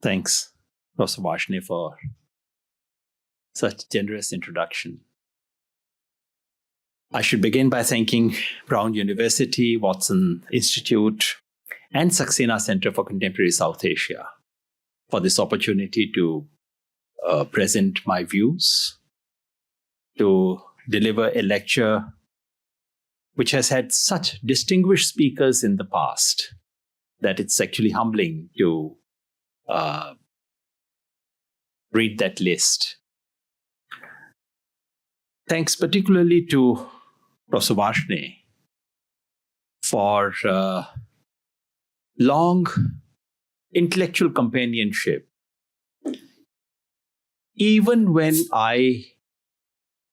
Thanks, Professor Varshney, for such generous introduction. I should begin by thanking Brown University, Watson Institute, and Saxena Center for Contemporary South Asia for this opportunity to present my views, to deliver a lecture which has had such distinguished speakers in the past that it's actually humbling to read that list. Thanks particularly to Professor Varshney for long intellectual companionship. Even when I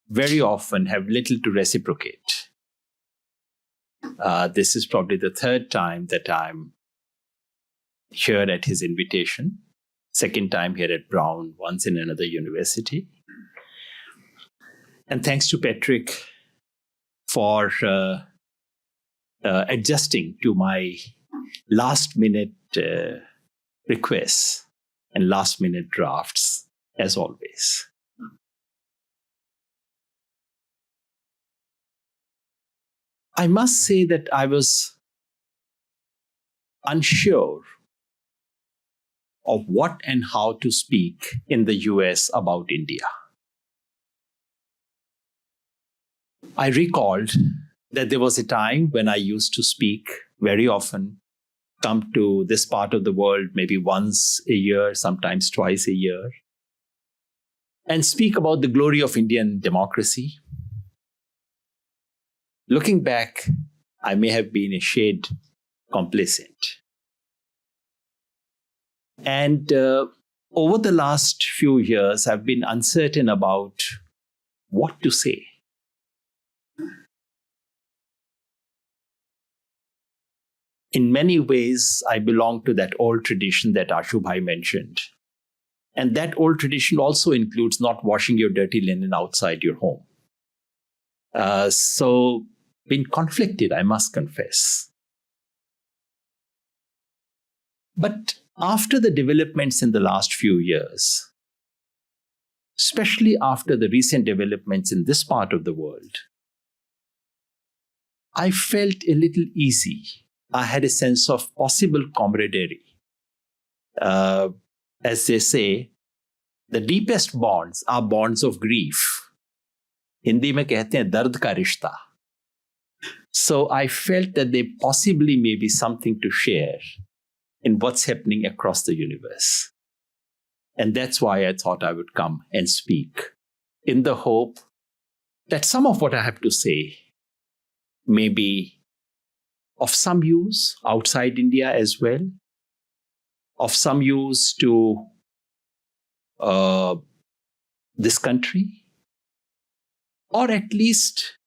very often have little to reciprocate. This is probably the third time that I'm here at his invitation. Second time here at Brown, once in another university. And thanks to Patrick for adjusting to my last-minute requests and last-minute drafts, as always. I must say that I was unsure of what and how to speak in the US about India. I recalled that there was a time when I used to speak very often, come to this part of the world maybe once a year, sometimes twice a year, and speak about the glory of Indian democracy. Looking back, I may have been a shade complacent. And over the last few years, I've been uncertain about what to say. In many ways, I belong to that old tradition that Ashubhai mentioned. And that old tradition also includes not washing your dirty linen outside your home. So, been conflicted, I must confess. But after the developments in the last few years, especially after the recent developments in this part of the world, I felt a little easy. I had a sense of possible camaraderie. As they say, the deepest bonds are bonds of grief. Hindi mein kehte hain dard ka rishta. So I felt that there possibly may be something to share in what's happening across the universe. And that's why I thought I would come and speak, in the hope that some of what I have to say may be of some use outside India as well, of some use to this country, or at least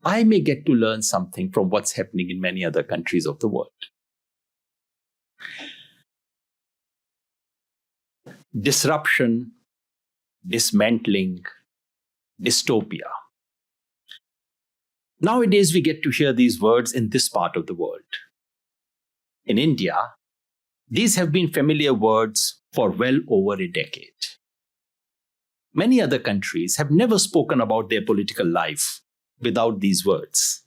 I may get to learn something from what's happening in many other countries of the world. Disruption, dismantling, dystopia. Nowadays, we get to hear these words in this part of the world. In India, these have been familiar words for well over a decade. Many other countries have never spoken about their political life without these words.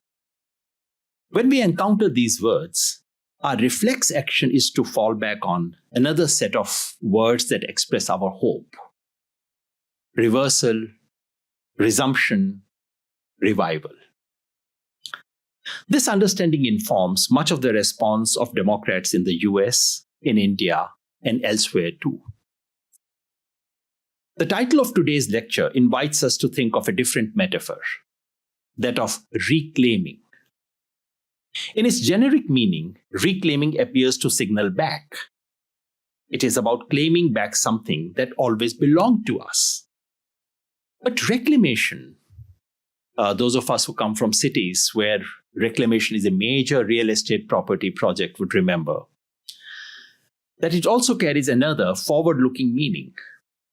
When we encounter these words, our reflex action is to fall back on another set of words that express our hope. Reversal, resumption, revival. This understanding informs much of the response of Democrats in the US, in India, and elsewhere too. The title of today's lecture invites us to think of a different metaphor, that of reclaiming. In its generic meaning, reclaiming appears to signal back. It is about claiming back something that always belonged to us. But reclamation, those of us who come from cities where reclamation is a major real estate property project would remember, that it also carries another forward-looking meaning.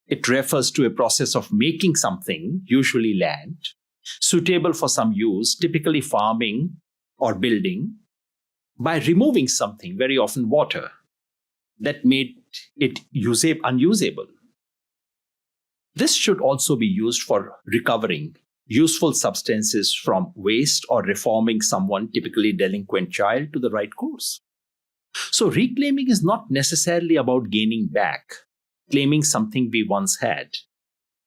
It refers to a process of making something, usually land, suitable for some use, typically farming or building, by removing something, very often water, that made it unusable. This should also be used for recovering useful substances from waste or reforming someone, typically delinquent child, to the right course. So reclaiming is not necessarily about gaining back, claiming something we once had.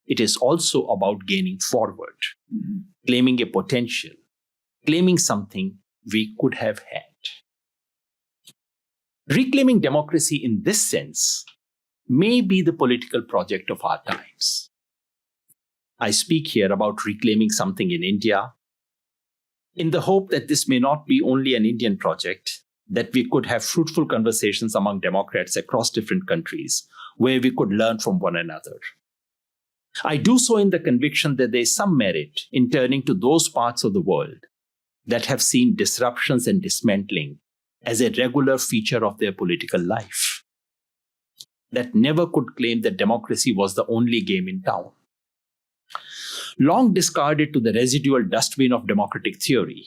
It is also about gaining forward, claiming a potential, claiming something we could have had. Reclaiming democracy in this sense may be the political project of our times. I speak here about reclaiming something in India, in the hope that this may not be only an Indian project, that we could have fruitful conversations among Democrats across different countries where we could learn from one another. I do so in the conviction that there is some merit in turning to those parts of the world that have seen disruptions and dismantling as a regular feature of their political life, that never could claim that democracy was the only game in town. Long discarded to the residual dustbin of democratic theory,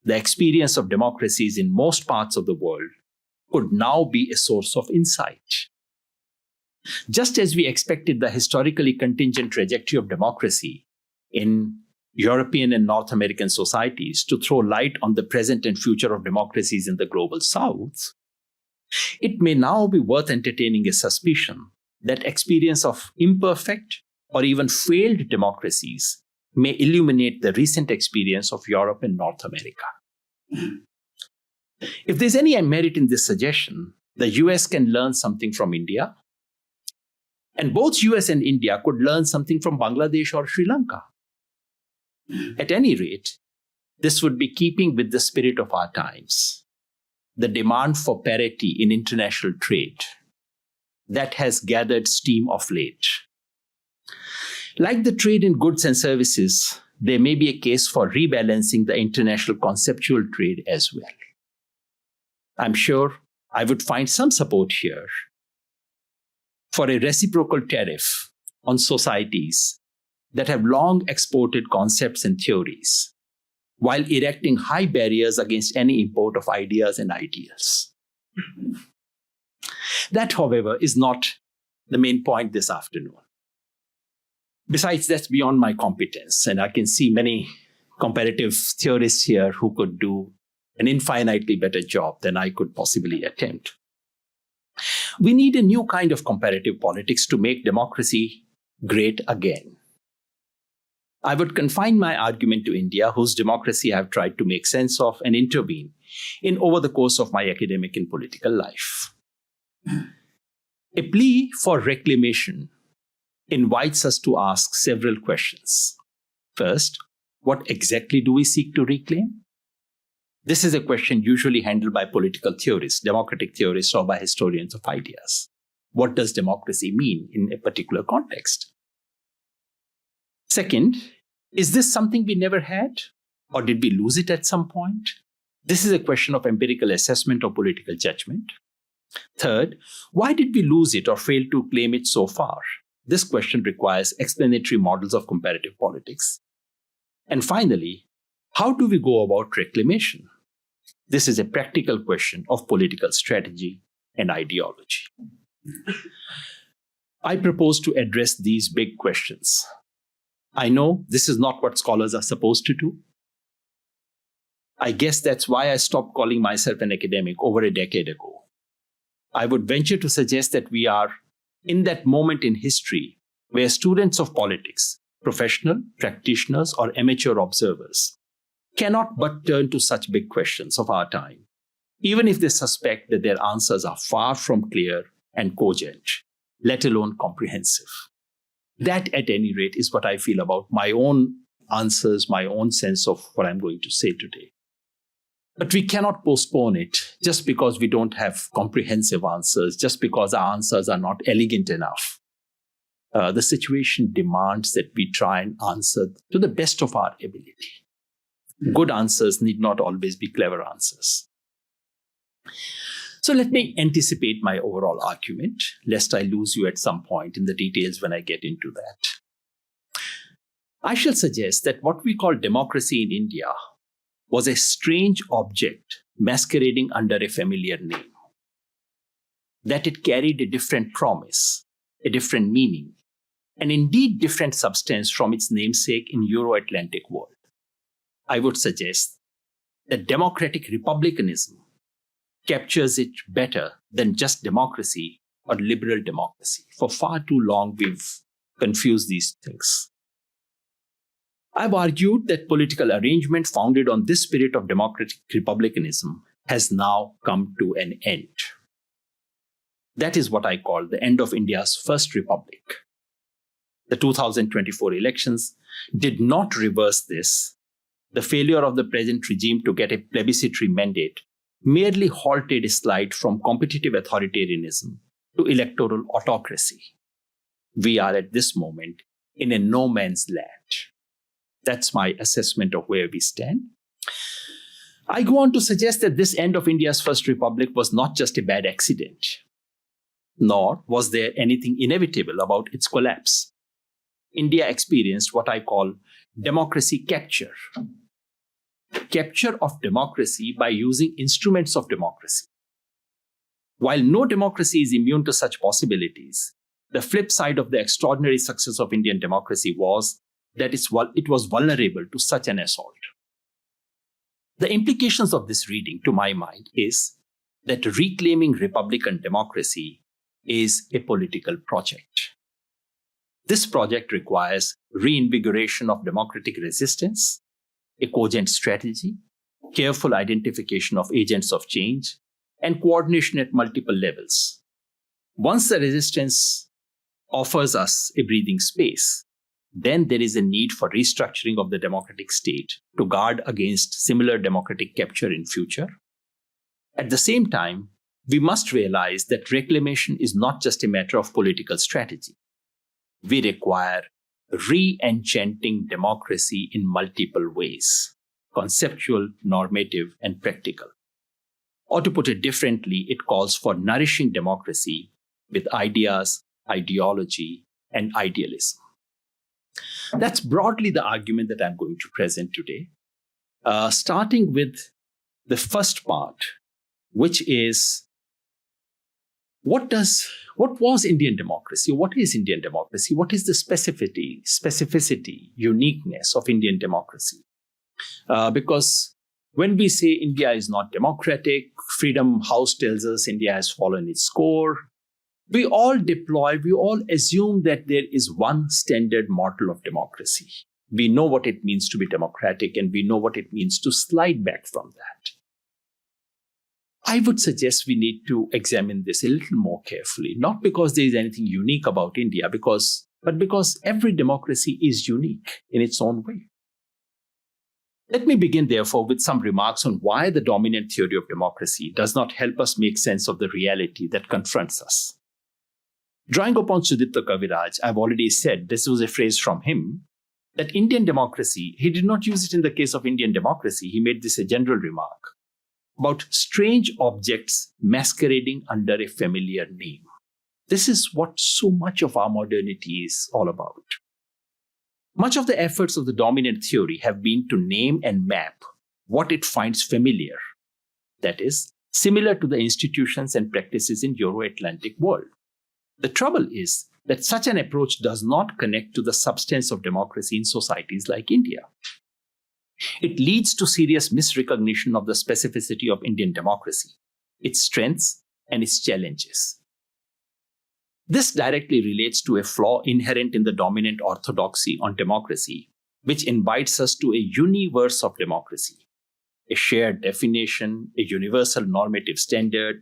the experience of democracies in most parts of the world could now be a source of insight. Just as we expected the historically contingent trajectory of democracy in European and North American societies to throw light on the present and future of democracies in the global South, it may now be worth entertaining a suspicion that experience of imperfect or even failed democracies may illuminate the recent experience of Europe and North America. If there's any merit in this suggestion, the US can learn something from India, and both US and India could learn something from Bangladesh or Sri Lanka. At any rate, this would be keeping with the spirit of our times, the demand for parity in international trade that has gathered steam of late. Like the trade in goods and services, there may be a case for rebalancing the international conceptual trade as well. I'm sure I would find some support here for a reciprocal tariff on societies that have long exported concepts and theories, while erecting high barriers against any import of ideas and ideals. That, however, is not the main point this afternoon. Besides, that's beyond my competence, and I can see many comparative theorists here who could do an infinitely better job than I could possibly attempt. We need a new kind of comparative politics to make democracy great again. I would confine my argument to India, whose democracy I have tried to make sense of and intervene in over the course of my academic and political life. A plea for reclamation invites us to ask several questions. First, what exactly do we seek to reclaim? This is a question usually handled by political theorists, democratic theorists, or by historians of ideas. What does democracy mean in a particular context? Second, is this something we never had, or did we lose it at some point? This is a question of empirical assessment or political judgment. Third, why did we lose it or fail to claim it so far? This question requires explanatory models of comparative politics. And finally, how do we go about reclamation? This is a practical question of political strategy and ideology. I propose to address these big questions. I know this is not what scholars are supposed to do. I guess that's why I stopped calling myself an academic over a decade ago. I would venture to suggest that we are in that moment in history where students of politics, professional, practitioners, or amateur observers cannot but turn to such big questions of our time, even if they suspect that their answers are far from clear and cogent, let alone comprehensive. That, at any rate, is what I feel about my own answers, my own sense of what I'm going to say today. But we cannot postpone it just because we don't have comprehensive answers, just because our answers are not elegant enough. The situation demands that we try and answer to the best of our ability. Good answers need not always be clever answers. So let me anticipate my overall argument, lest I lose you at some point in the details when I get into that. I shall suggest that what we call democracy in India was a strange object masquerading under a familiar name. that it carried a different promise, a different meaning, and indeed different substance from its namesake in Euro-Atlantic world. I would suggest that democratic republicanism captures it better than just democracy or liberal democracy. For far too long, we've confused these things. I've argued that political arrangement founded on this spirit of democratic republicanism has now come to an end. That is what I call the end of India's first republic. The 2024 elections did not reverse this. The failure of the present regime to get a plebiscitary mandate merely halted a slide from competitive authoritarianism to electoral autocracy. We are at this moment in a no man's land. That's my assessment of where we stand. I go on to suggest that this end of India's first republic was not just a bad accident, nor was there anything inevitable about its collapse. India experienced what I call democracy capture. Capture of democracy by using instruments of democracy. While no democracy is immune to such possibilities, the flip side of the extraordinary success of Indian democracy was that it was vulnerable to such an assault. The implications of this reading, to my mind, is that reclaiming republican democracy is a political project. This project requires reinvigoration of democratic resistance, a cogent strategy, careful identification of agents of change, and coordination at multiple levels. Once the resistance offers us a breathing space, then there is a need for restructuring of the democratic state to guard against similar democratic capture in future. At the same time, we must realize that reclamation is not just a matter of political strategy. We require re-enchanting democracy in multiple ways: conceptual, normative, and practical. Or to put it differently, it calls for nourishing democracy with ideas, ideology, and idealism. That's broadly the argument that I'm going to present today, starting with the first part, which is what was Indian democracy? What is Indian democracy? What is the specificity, uniqueness of Indian democracy? Because when we say India is not democratic, Freedom House tells us India has fallen its score. We all assume that there is one standard model of democracy. We know what it means to be democratic, and we know what it means to slide back from that. I would suggest we need to examine this a little more carefully, not because there is anything unique about India, but because every democracy is unique in its own way. Let me begin, therefore, with some remarks on why the dominant theory of democracy does not help us make sense of the reality that confronts us. Drawing upon Sudipta Kaviraj, I've already said, this was a phrase from him, that Indian democracy, he did not use it in the case of Indian democracy, he made this a general remark about strange objects masquerading under a familiar name. This is what so much of our modernity is all about. Much of the efforts of the dominant theory have been to name and map what it finds familiar, that is, similar to the institutions and practices in Euro-Atlantic world. The trouble is that such an approach does not connect to the substance of democracy in societies like India. It leads to serious misrecognition of the specificity of Indian democracy, its strengths and its challenges. This directly relates to a flaw inherent in the dominant orthodoxy on democracy, which invites us to a universe of democracy, a shared definition, a universal normative standard,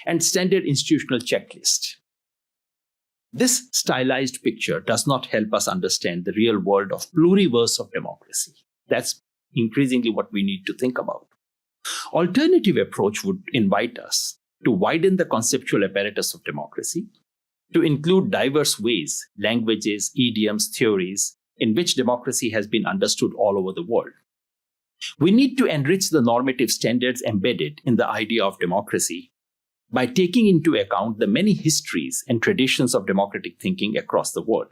and standard institutional checklist. This stylized picture does not help us understand the real world of pluriverse of democracy. That's increasingly what we need to think about. Alternative approach would invite us to widen the conceptual apparatus of democracy, to include diverse ways, languages, idioms, theories, in which democracy has been understood all over the world. We need to enrich the normative standards embedded in the idea of democracy by taking into account the many histories and traditions of democratic thinking across the world.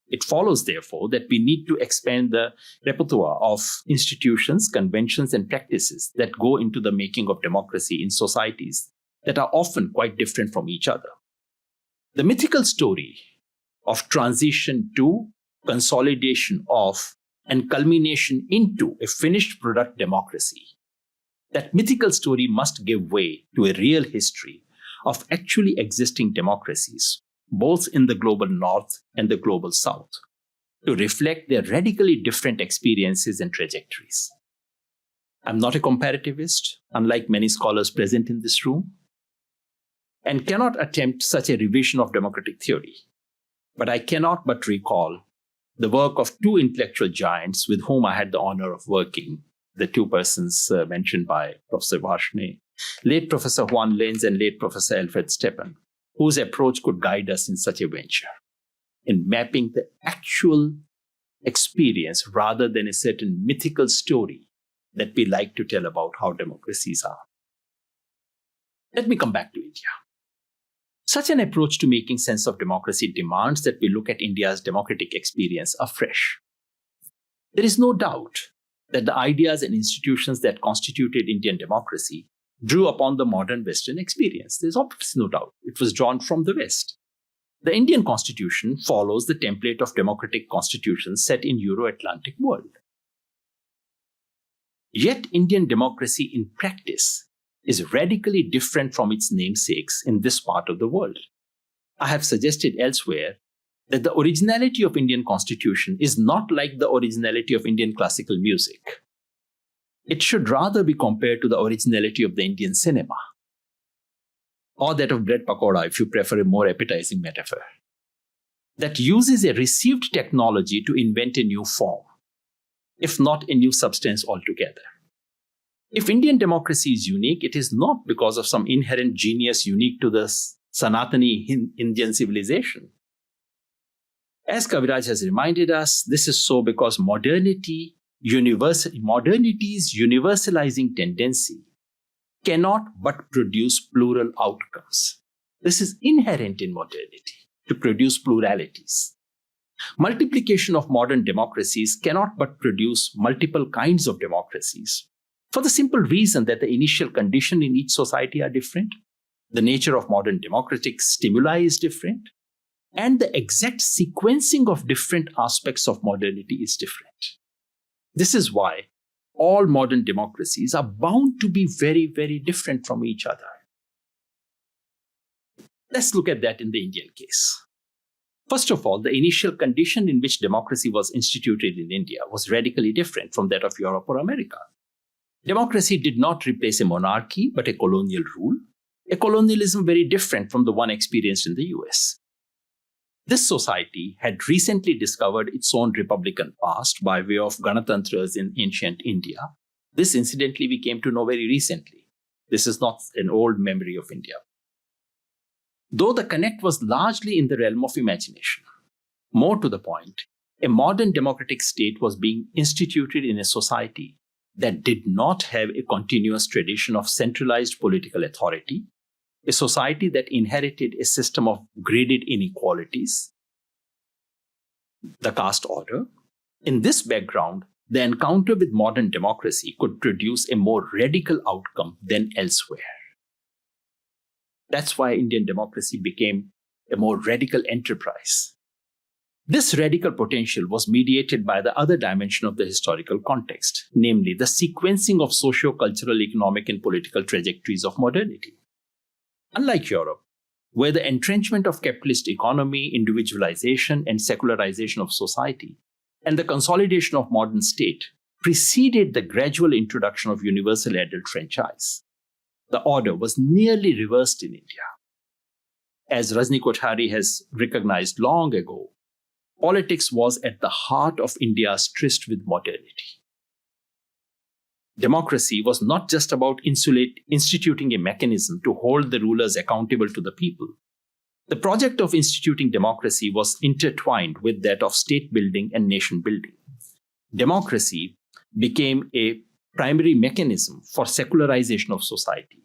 It follows, therefore, that we need to expand the repertoire of institutions, conventions, and practices that go into the making of democracy in societies that are often quite different from each other. The mythical story of transition to, consolidation of, and culmination into a finished product democracy, that mythical story must give way to a real history of actually existing democracies, both in the global north and the global south, to reflect their radically different experiences and trajectories. I'm not a comparativist, unlike many scholars present in this room, and cannot attempt such a revision of democratic theory. But I cannot but recall the work of two intellectual giants with whom I had the honor of working, the two persons mentioned by Professor Varshney, late Professor Juan Lenz and late Professor Alfred Stepan, whose approach could guide us in such a venture, in mapping the actual experience rather than a certain mythical story that we like to tell about how democracies are. Let me come back to India. Such an approach to making sense of democracy demands that we look at India's democratic experience afresh. There is no doubt that the ideas and institutions that constituted Indian democracy drew upon the modern Western experience. There's obviously no doubt. It was drawn from the West. The Indian constitution follows the template of democratic constitutions set in Euro-Atlantic world. Yet Indian democracy in practice is radically different from its namesakes in this part of the world. I have suggested elsewhere that the originality of Indian constitution is not like the originality of Indian classical music. It should rather be compared to the originality of the Indian cinema, or that of bread pakoda if you prefer a more appetizing metaphor, that uses a received technology to invent a new form, if not a new substance altogether. If Indian democracy is unique, it is not because of some inherent genius unique to the Sanatani Indian civilization. As Kaviraj has reminded us, this is so because modernity's universalizing tendency cannot but produce plural outcomes. This is inherent in modernity, to produce pluralities. Multiplication of modern democracies cannot but produce multiple kinds of democracies, for the simple reason that the initial condition in each society are different, the nature of modern democratic stimuli is different, and the exact sequencing of different aspects of modernity is different. This is why all modern democracies are bound to be very, very different from each other. Let's look at that in the Indian case. First of all, the initial condition in which democracy was instituted in India was radically different from that of Europe or America. Democracy did not replace a monarchy, but a colonial rule, a colonialism very different from the one experienced in the US. This society had recently discovered its own republican past by way of Ganatantras in ancient India. This, incidentally, we came to know very recently. This is not an old memory of India. Though the connect was largely in the realm of imagination. More to the point, a modern democratic state was being instituted in a society that did not have a continuous tradition of centralized political authority, a society that inherited a system of graded inequalities, the caste order. In this background, the encounter with modern democracy could produce a more radical outcome than elsewhere. That's why Indian democracy became a more radical enterprise. This radical potential was mediated by the other dimension of the historical context, namely the sequencing of socio-cultural, economic, and political trajectories of modernity. Unlike Europe, where the entrenchment of capitalist economy, individualization, and secularization of society, and the consolidation of modern state preceded the gradual introduction of universal adult franchise, the order was nearly reversed in India. As Rajni Kothari has recognized long ago, politics was at the heart of India's tryst with modernity. Democracy was not just about instituting a mechanism to hold the rulers accountable to the people. The project of instituting democracy was intertwined with that of state building and nation building. Democracy became a primary mechanism for secularization of society,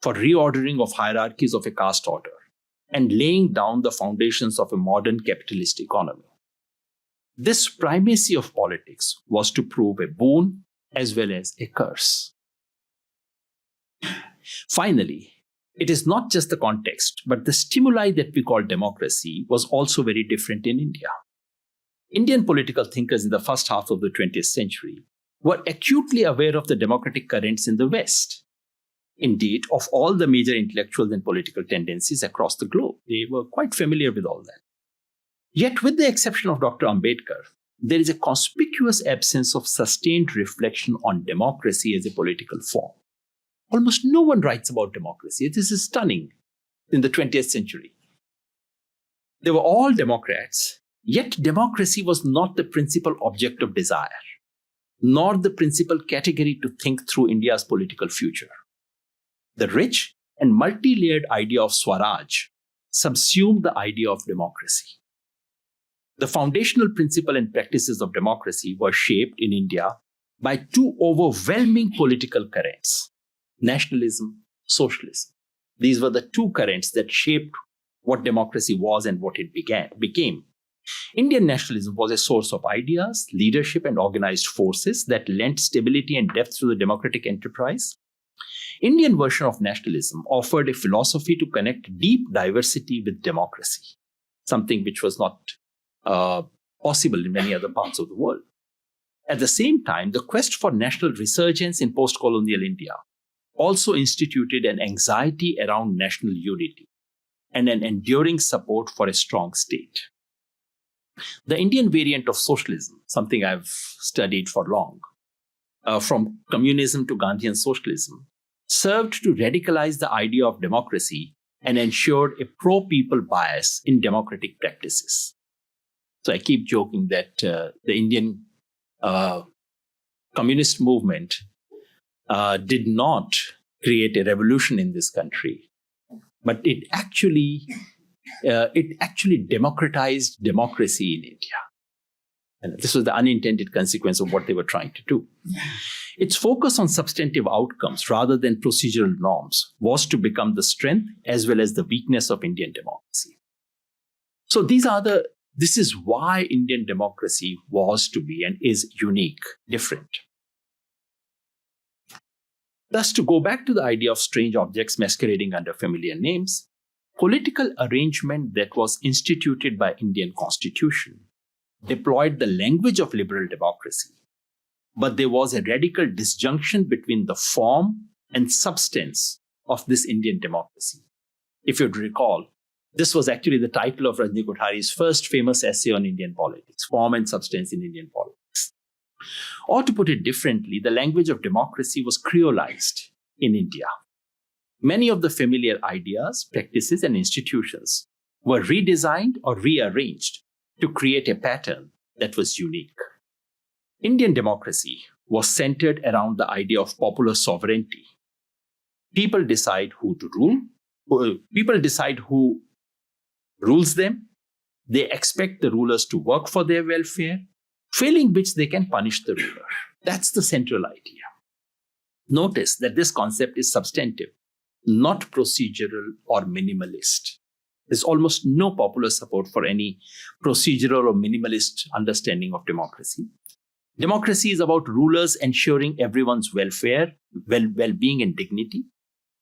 for reordering of hierarchies of a caste order, and laying down the foundations of a modern capitalist economy. This primacy of politics was to prove a boon as well as a curse. Finally, it is not just the context, but the stimuli that we call democracy was also very different in India. Indian political thinkers in the first half of the 20th century were acutely aware of the democratic currents in the West. Indeed, of all the major intellectuals and political tendencies across the globe, they were quite familiar with all that. Yet, with the exception of Dr. Ambedkar, there is a conspicuous absence of sustained reflection on democracy as a political form. Almost no one writes about democracy. This is stunning in the 20th century. They were all Democrats, yet democracy was not the principal object of desire, nor the principal category to think through India's political future. The rich and multi-layered idea of Swaraj subsumed the idea of democracy. The foundational principle and practices of democracy were shaped in India by two overwhelming political currents: nationalism, socialism. These were the two currents that shaped what democracy was and what it became. Indian nationalism was a source of ideas, leadership, and organized forces that lent stability and depth to the democratic enterprise. Indian version of nationalism offered a philosophy to connect deep diversity with democracy, something which was not possible in many other parts of the world. At the same time, the quest for national resurgence in post-colonial India also instituted an anxiety around national unity and an enduring support for a strong state. The Indian variant of socialism, something I've studied for long, from communism to Gandhian socialism, served to radicalize the idea of democracy and ensured a pro-people bias in democratic practices. So I keep joking that the Indian communist movement did not create a revolution in this country, but it actually democratized democracy in India. And this was the unintended consequence of what they were trying to do. Its focus on substantive outcomes rather than procedural norms was to become the strength as well as the weakness of Indian democracy. So this is why Indian democracy was to be and is unique, different. Thus, to go back to the idea of strange objects masquerading under familiar names, political arrangement that was instituted by Indian Constitution deployed the language of liberal democracy, but there was a radical disjunction between the form and substance of this Indian democracy. If you'd recall, this was actually the title of Rajni Kothari's first famous essay on Indian politics, Form and Substance in Indian Politics. Or to put it differently, the language of democracy was creolized in India. Many of the familiar ideas, practices, and institutions were redesigned or rearranged to create a pattern that was unique. Indian democracy was centered around the idea of popular sovereignty. People decide who to rule. People decide who rules them. They expect the rulers to work for their welfare, failing which they can punish the ruler. That's the central idea. Notice that this concept is substantive, not procedural or minimalist. There's almost no popular support for any procedural or minimalist understanding of democracy. Democracy is about rulers ensuring everyone's welfare, well-being, and dignity.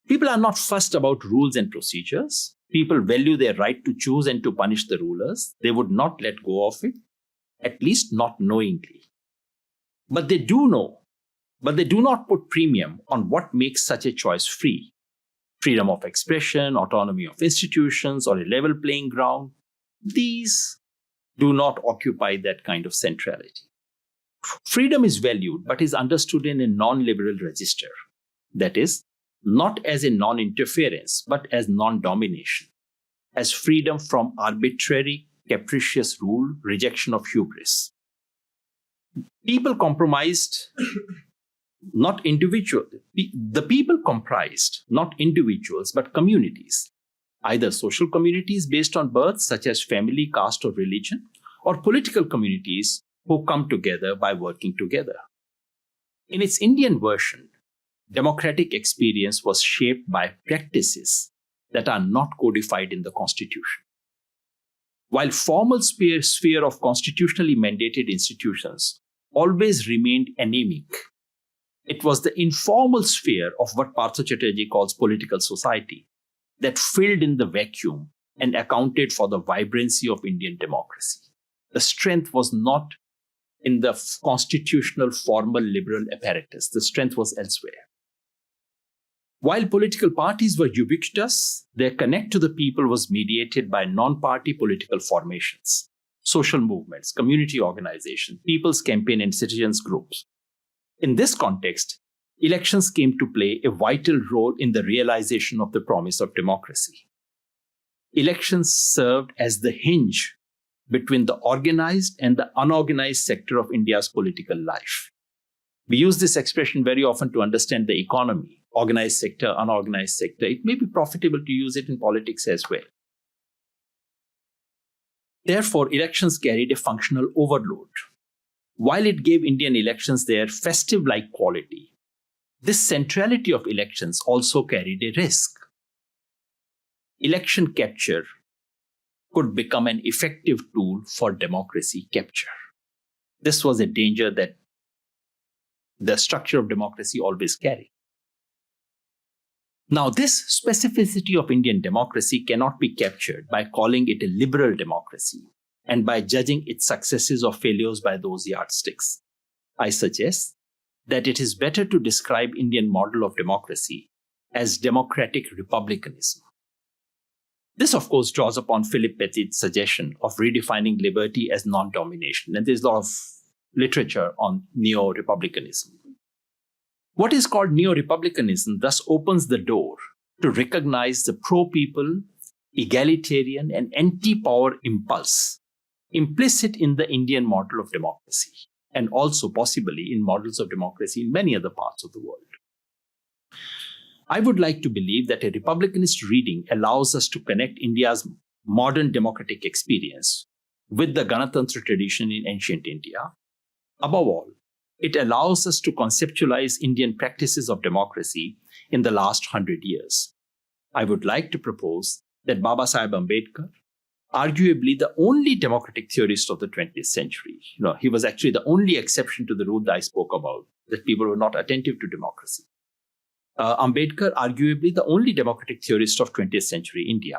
People are not fussed about rules and procedures. People value their right to choose and to punish the rulers. They would not let go of it, at least not knowingly. But they do not put premium on what makes such a choice free. Freedom of expression, autonomy of institutions, or a level playing ground. These do not occupy that kind of centrality. Freedom is valued, but is understood in a non-liberal register. That is, not as a non-interference, but as non-domination, as freedom from arbitrary, capricious rule, rejection of hubris. People compromised, not individuals. The people comprised not individuals, but communities, either social communities based on birth, such as family, caste, or religion, or political communities who come together by working together. In its Indian version, democratic experience was shaped by practices that are not codified in the Constitution. While formal sphere of constitutionally mandated institutions always remained anemic, it was the informal sphere of what Partha Chatterjee calls political society that filled in the vacuum and accounted for the vibrancy of Indian democracy. The strength was not in the constitutional, formal liberal apparatus. The strength was elsewhere. While political parties were ubiquitous, their connect to the people was mediated by non-party political formations, social movements, community organizations, people's campaign, and citizens' groups. In this context, elections came to play a vital role in the realization of the promise of democracy. Elections served as the hinge between the organized and the unorganized sector of India's political life. We use this expression very often to understand the economy, organized sector, unorganized sector. It may be profitable to use it in politics as well. Therefore, elections carried a functional overload. While it gave Indian elections their festive-like quality, this centrality of elections also carried a risk. Election capture could become an effective tool for democracy capture. This was a danger that the structure of democracy always carried. Now, this specificity of Indian democracy cannot be captured by calling it a liberal democracy and by judging its successes or failures by those yardsticks. I suggest that it is better to describe Indian model of democracy as democratic republicanism. This, of course, draws upon Philip Petit's suggestion of redefining liberty as non-domination, and there's a lot of literature on neo-republicanism. What is called neo-republicanism thus opens the door to recognize the pro-people, egalitarian, and anti-power impulse implicit in the Indian model of democracy, and also possibly in models of democracy in many other parts of the world. I would like to believe that a republicanist reading allows us to connect India's modern democratic experience with the Ganatantra tradition in ancient India. Above all, it allows us to conceptualize Indian practices of democracy in the last 100 years. I would like to propose that Baba Saheb Ambedkar, arguably the only democratic theorist of the 20th century, he was actually the only exception to the rule that I spoke about, that people were not attentive to democracy. Ambedkar, arguably the only democratic theorist of 20th century India,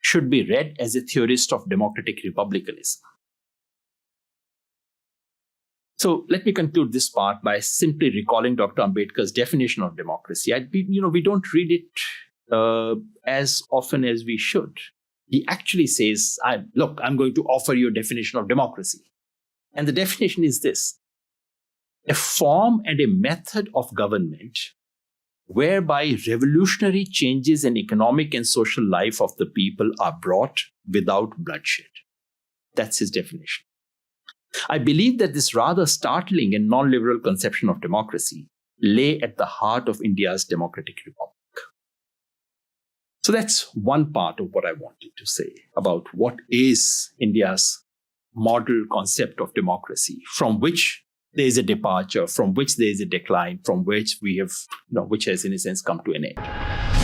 should be read as a theorist of democratic republicanism. So let me conclude this part by simply recalling Dr. Ambedkar's definition of democracy. We don't read it as often as we should. He actually says, I'm going to offer you a definition of democracy. And the definition is this: a form and a method of government whereby revolutionary changes in economic and social life of the people are brought without bloodshed. That's his definition. I believe that this rather startling and non-liberal conception of democracy lay at the heart of India's democratic republic. So that's one part of what I wanted to say about what is India's model concept of democracy, from which there is a departure, from which there is a decline, from which we have, which has in a sense come to an end.